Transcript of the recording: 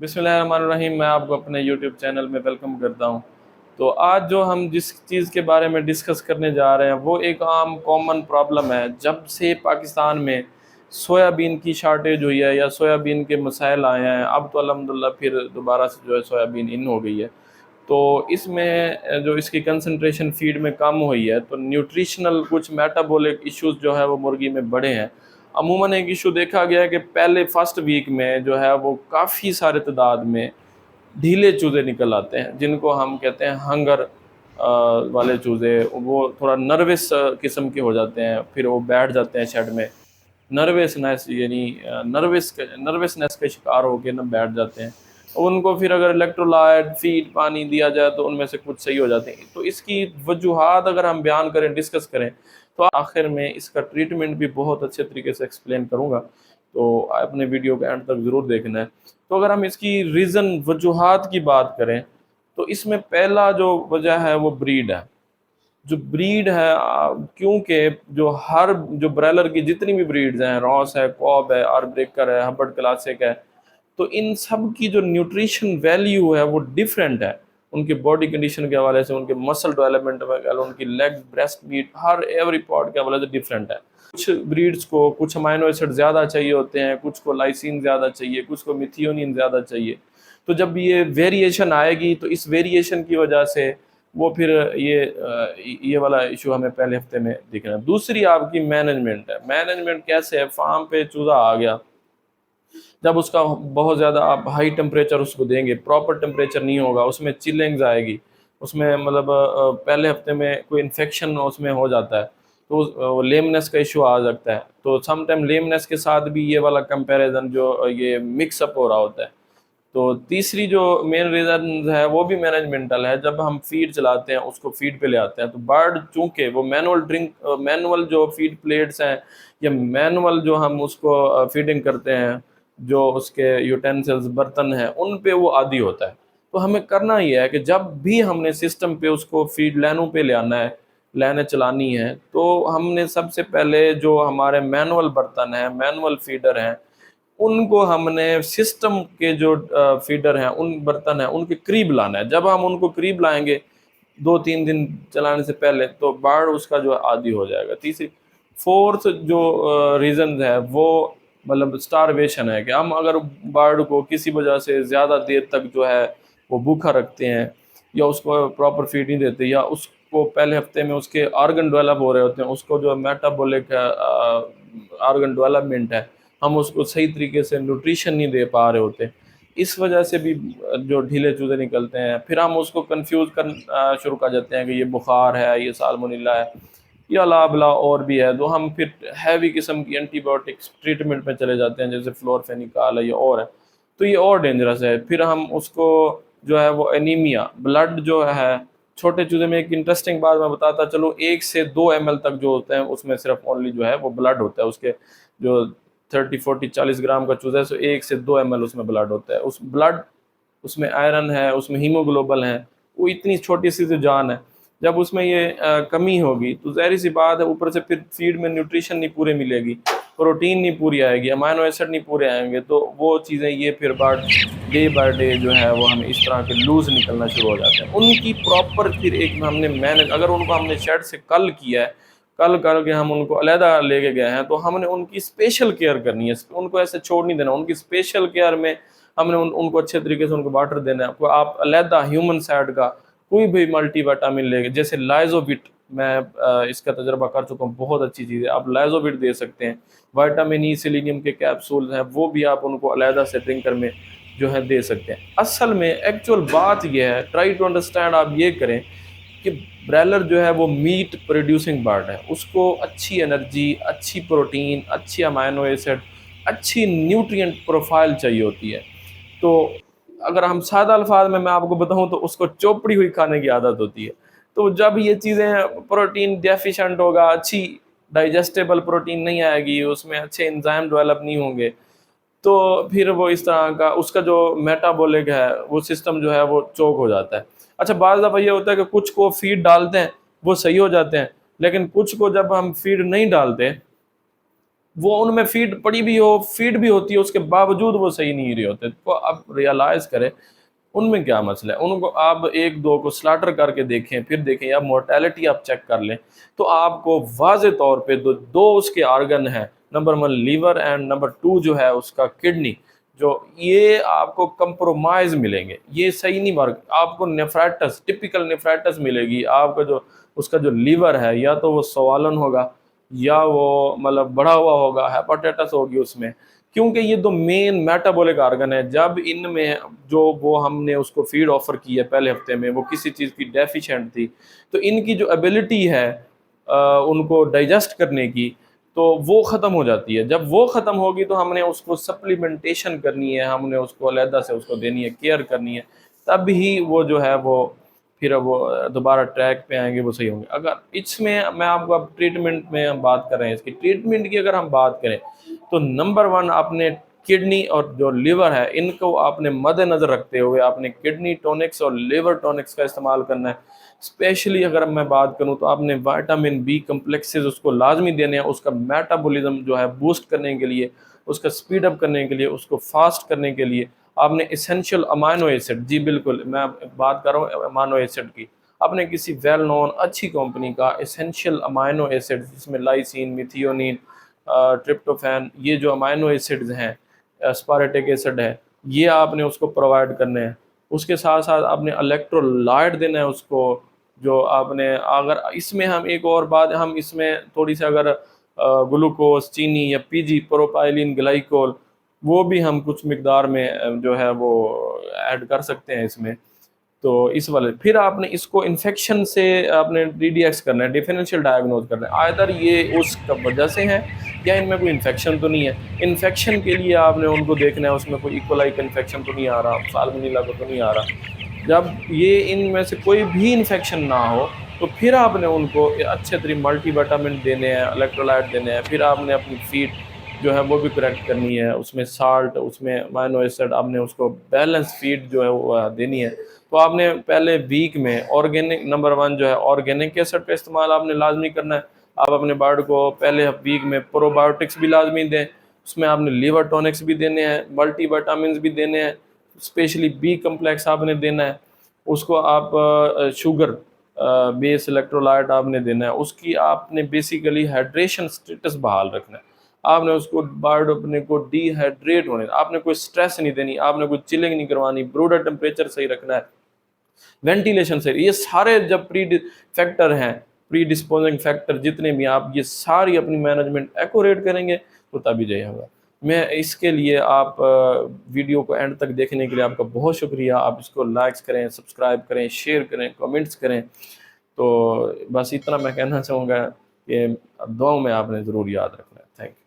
बिस्मिल्लाहिर्रहमानिर्रहीम। मैं आपको अपने यूट्यूब चैनल में वेलकम करता हूँ। तो आज जो हम जिस चीज़ के बारे में डिस्कस करने जा रहे हैं वो एक आम कॉमन प्रॉब्लम है। जब से पाकिस्तान में सोयाबीन की शार्टेज हुई है या सोयाबीन के मसाइल आए हैं, अब तो अल्हम्दुलिल्लाह फिर दोबारा से जो है सोयाबीन इन हो गई है। तो इसमें जो इसकी कंसंट्रेशन फीड में कम हुई है तो न्यूट्रिशनल कुछ मेटाबॉलिक इश्यूज जो है वो मुर्गी में बढ़े हैं। अमूमन एक इशू देखा गया है कि पहले फर्स्ट वीक में जो है वो काफ़ी सारे तादाद में ढीले चूज़े निकल आते हैं, जिनको हम कहते हैं हंगर वाले चूज़े। वो थोड़ा नर्वस किस्म के हो जाते हैं, फिर वो बैठ जाते हैं शेड में। नर्वसनेस यानी नर्वसनेस के शिकार होकर ना बैठ जाते हैं। उनको फिर अगर इलेक्ट्रोलाइट फीड पानी दिया जाए तो उनमें से कुछ सही हो जाते हैं। तो इसकी वजूहात अगर हम बयान करें, डिस्कस करें, तो आखिर में इसका ट्रीटमेंट भी बहुत अच्छे तरीके से एक्सप्लेन करूँगा। तो अपने वीडियो के एंड तक ज़रूर देखना है। तो अगर हम इसकी रीज़न वजूहात की बात करें तो इसमें पहला जो वजह है वो ब्रीड है। जो ब्रीड है क्योंकि जो ब्रेलर की जितनी भी ब्रीड्स हैं, रॉस है, कॉब है, आर ब्रेकर है, हबर्ड क्लासिक है, तो इन सब की जो न्यूट्रिशन वैल्यू है वो डिफरेंट है। उनकी बॉडी कंडीशन के हवाले से, उनके मसल डेवलपमेंट वगैरह, उनकी लेग, ब्रेस्ट मीट, हर एवरी पार्ट के हवाले से डिफरेंट है। कुछ ब्रीड्स को कुछ अमाइनो एसिड ज़्यादा चाहिए होते हैं, कुछ को लाइसिन ज़्यादा चाहिए, कुछ को मिथियोनिन ज़्यादा चाहिए। तो जब ये वेरिएशन आएगी तो इस वेरिएशन की वजह से वो फिर ये वाला इशू हमें पहले हफ्ते में दिख रहा है। दूसरी आपकी मैनेजमेंट है। मैनेजमेंट कैसे है? फार्म पे चूज़ा आ गया, जब उसका बहुत ज़्यादा आप हाई टेम्परेचर उसको देंगे, प्रॉपर टेम्परेचर नहीं होगा, उसमें चिलिंग्स आएगी, उसमें मतलब पहले हफ्ते में कोई इन्फेक्शन उसमें हो जाता है, तो लेमनेस का इशू आ सकता है। तो सम टाइम लेमनेस के साथ भी ये वाला कंपैरिजन जो ये मिक्सअप हो रहा होता है। तो तीसरी जो मेन रीज़न है वो भी मैनेजमेंटल है। जब हम फीड चलाते हैं, उसको फीड पे ले आते हैं, तो बर्ड चूँकि वो मैनुअल जो फीड प्लेट्स हैं या मैनुअल जो हम उसको फीडिंग करते हैं, जो उसके यूटेंसिल्स बर्तन हैं, उन पे वो आदी होता है। तो हमें करना ये है कि जब भी हमने सिस्टम पे उसको फीड लाइनों पे ले आना है, लाइनें चलानी है, तो हमने सबसे पहले जो हमारे मैनुअल बर्तन हैं, मैनुअल फीडर हैं, उनको हमने सिस्टम के जो फीडर हैं, उन बर्तन हैं, उनके करीब लाना है। जब हम उनको करीब लाएंगे 2-3 दिन चलाने से पहले, तो बर्ड उसका जो आदी हो जाएगा। तीसरी फोर्थ जो रीज़न है वो मतलब स्टारवेशन है, कि हम अगर बर्ड को किसी वजह से ज़्यादा देर तक जो है वो भूखा रखते हैं या उसको प्रॉपर फीड नहीं देते, या उसको पहले हफ्ते में उसके ऑर्गन डेवलप हो रहे होते हैं, उसको जो मेटाबॉलिक ऑर्गन डेवलपमेंट है, हम उसको सही तरीके से न्यूट्रिशन नहीं दे पा रहे होते, इस वजह से भी जो ढीले चूज़े निकलते हैं। फिर हम उसको कंफ्यूज कर शुरू कर जाते हैं कि ये बुखार है, ये साल्मोनेला है, या अला बला और भी है। तो हम फिर हैवी किस्म की एंटीबायोटिक्स ट्रीटमेंट में चले जाते हैं, जैसे फ्लोरफेनिकाल है, ये और है। तो ये और डेंजरस है। फिर हम उसको जो है वो एनीमिया, ब्लड जो है, छोटे चूजे में एक इंटरेस्टिंग बात मैं बताता चलो, 1 से 2 ml तक जो होते हैं उसमें सिर्फ ओनली जो है वो ब्लड होता है। उसके जो 30-40-40 ग्राम का चूजा है, सो 1 से 2 ml उसमें ब्लड होता है। उस ब्लड, उसमें आयरन है, उसमें हीमोग्लोबल है, वो इतनी छोटी सी जो जान है, जब उसमें ये कमी होगी तो ज़ाहिर सी बात है ऊपर से फिर फीड में न्यूट्रिशन नहीं पूरे मिलेगी, प्रोटीन नहीं पूरी आएगी, अमाइनो एसिड नहीं पूरे आएंगे, तो वो चीज़ें ये फिर बर्ड डे बाय डे जो है वो हमें इस तरह के लूज़ निकलना शुरू हो जाते हैं। उनकी प्रॉपर फिर एक हमने मैनेज, अगर उनको हमने शेड से कल किया है, कल करके हम उनको अलहदा लेके गए हैं, तो हमने उनकी स्पेशल केयर करनी है। उनको ऐसे छोड़ नहीं देना। उनकी स्पेशल केयर में हमने उनको अच्छे तरीके से उनको वाटर देना है। आपको आप अलहदा ह्यूमन साइड का कोई भी मल्टी विटामिन लेंगे, जैसे लाइजोबिट, मैं इसका तजर्बा कर चुका हूँ, बहुत अच्छी चीज़ है, आप लाइजोबिट दे सकते हैं। विटामिन ई, सेलेनियम के कैप्सूल हैं, वो भी आप उनको अलहदा से ड्रिंकर में जो है दे सकते हैं। असल में एक्चुअल बात यह है, ट्राई टू अंडरस्टैंड, आप ये करें कि ब्रैलर जो है वो मीट प्रोड्यूसिंग बर्ड है, उसको अच्छी एनर्जी, अच्छी प्रोटीन, अच्छी अमाइनो एसिड, अच्छी न्यूट्रिएंट प्रोफाइल चाहिए होती है। तो अगर हम सादा अल्फाज में मैं आपको बताऊं तो उसको चोपड़ी हुई खाने की आदत होती है। तो जब ये चीज़ें प्रोटीन डेफिशिएंट होगा, अच्छी डाइजेस्टेबल प्रोटीन नहीं आएगी, उसमें अच्छे एंजाइम डेवलप नहीं होंगे, तो फिर वो इस तरह का उसका जो मेटाबॉलिक है वो सिस्टम जो है वो चोक हो जाता है। अच्छा, बाज़ दफ़ा ये होता है कि कुछ को फीड डालते हैं वो सही हो जाते हैं, लेकिन कुछ को जब हम फीड नहीं डालते وہ ان میں فیڈ پڑی بھی ہو، فیڈ بھی ہوتی ہے، اس کے باوجود وہ صحیح نہیں رہے ہوتے. تو اب ریئلائز کریں ان میں کیا مسئلہ ہے. ان کو آپ ایک دو کو سلاٹر کر کے دیکھیں، پھر دیکھیں یا مورٹیلٹی آپ چیک کر لیں، تو آپ کو واضح طور پہ دو اس کے آرگن ہیں، نمبر 1 لیور اینڈ نمبر 2 جو ہے اس کا کڈنی، جو یہ آپ کو کمپرومائز ملیں گے، یہ صحیح نہیں ورک. آپ کو نیفرائٹس، ٹپیکل نیفرائٹس ملے گی. آپ کا جو اس کا جو لیور ہے یا تو وہ سوالن ہوگا یا وہ مطلب بڑھا ہوا ہوگا، ہیپاٹائٹس ہوگی اس میں، کیونکہ یہ دو مین میٹابولک آرگن ہے. جب ان میں جو وہ ہم نے اس کو فیڈ آفر کی ہے پہلے ہفتے میں، وہ کسی چیز کی ڈیفیشینٹ تھی، تو ان کی جو ایبلٹی ہے ان کو ڈائجسٹ کرنے کی، تو وہ ختم ہو جاتی ہے. جب وہ ختم ہوگی تو ہم نے اس کو سپلیمنٹیشن کرنی ہے، ہم نے اس کو علیحدہ سے اس کو دینی ہے، کیئر کرنی ہے، تب ہی وہ جو ہے وہ پھر وہ دوبارہ ٹریک پہ آئیں گے، وہ صحیح ہوں گے. اگر اس میں آپ کو اب ٹریٹمنٹ میں ہم بات کر رہے ہیں، اس کی ٹریٹمنٹ کی اگر ہم بات کریں تو نمبر 1 آپ نے کڈنی اور جو لیور ہے ان کو آپ نے مد نظر رکھتے ہوئے آپ نے کڈنی ٹونکس اور لیور ٹونکس کا استعمال کرنا ہے. اسپیشلی اگر میں بات کروں تو آپ نے وائٹامن بی کمپلیکسز اس کو لازمی دینے ہیں، اس کا میٹابولزم جو ہے بوسٹ کرنے کے لیے، اس کا سپیڈ اپ کرنے کے لیے، اس کو فاسٹ کرنے کے لیے آپ نے اسینشیل امائنو ایسڈ، جی بالکل میں بات کر رہا ہوں امائنو ایسڈ کی، آپ نے کسی ویل نون اچھی کمپنی کا اسینشیل امائنو ایسڈ جس میں لائسین، میتھیونین، ٹرپٹوفین، یہ جو امائنو ایسڈز ہیں، اسپارٹک ایسڈ ہے، یہ آپ نے اس کو پرووائڈ کرنے ہیں. اس کے ساتھ ساتھ آپ نے الیکٹرولائٹ دینا ہے اس کو، جو آپ نے اگر اس میں ہم ایک اور بات، ہم اس میں تھوڑی سی اگر گلوکوز، چینی یا پی جی پروپائلین گلائکول، وہ بھی ہم کچھ مقدار میں جو ہے وہ ایڈ کر سکتے ہیں اس میں. تو اس والے پھر آپ نے اس کو انفیکشن سے آپ نے ڈی ڈی ایکس کرنا ہے، ڈیفرینشیل ڈائگنوز کرنا ہے، آئدر یہ اس کا وجہ سے ہے یا ان میں کوئی انفیکشن تو نہیں ہے. انفیکشن کے لیے آپ نے ان کو دیکھنا ہے اس میں کوئی ایکولائک انفیکشن تو نہیں آ رہا، سالمونیلا کو تو نہیں آ رہا. جب یہ ان میں سے کوئی بھی انفیکشن نہ ہو تو پھر آپ نے ان کو اچھے طریقے ملٹی وٹامن دینے ہیں، الیکٹرولائٹ دینے ہیں. پھر آپ نے اپنی فیڈ جو ہے وہ بھی کریکٹ کرنی ہے، اس میں سالٹ، اس میں امائنو ایسڈ، آپ نے اس کو بیلنس فیڈ جو ہے وہ دینی ہے. تو آپ نے پہلے ویک میں آرگینک، نمبر 1 جو ہے آرگینک ایسڈ کا استعمال آپ نے لازمی کرنا ہے. آپ اپنے برڈ کو پہلے ویک میں پرو بایوٹکس بھی لازمی دیں، اس میں آپ نے لیور ٹونکس بھی دینے ہیں، ملٹی وٹامنس بھی دینے ہیں، اسپیشلی بی کمپلیکس آپ نے دینا ہے. اس کو آپ شوگر بیس الیکٹرولائٹ آپ نے دینا ہے. اس کی آپ نے بیسیکلی ہائیڈریشن سٹیٹس بحال رکھنا ہے. آپ نے اس کو برڈ اپنے کو ڈی ہائیڈریٹ ہونے، آپ نے کوئی سٹریس نہیں دینی، آپ نے کوئی چلنگ نہیں کروانی، بروڈر ٹمپریچر صحیح رکھنا ہے، وینٹیلیشن سے. یہ سارے جب فیکٹر ہیں، پری ڈسپوزنگ فیکٹر جتنے بھی، آپ یہ ساری اپنی مینجمنٹ ایکوریٹ کریں گے تو تبھی جائے ہوگا. میں اس کے لیے آپ ویڈیو کو اینڈ تک دیکھنے کے لیے آپ کا بہت شکریہ. آپ اس کو لائکس کریں، سبسکرائب کریں، شیئر کریں، کمنٹس کریں. تو بس اتنا میں کہنا چاہوں گا کہ دعاؤں میں آپ نے ضرور یاد رکھنا ہے. Thank you.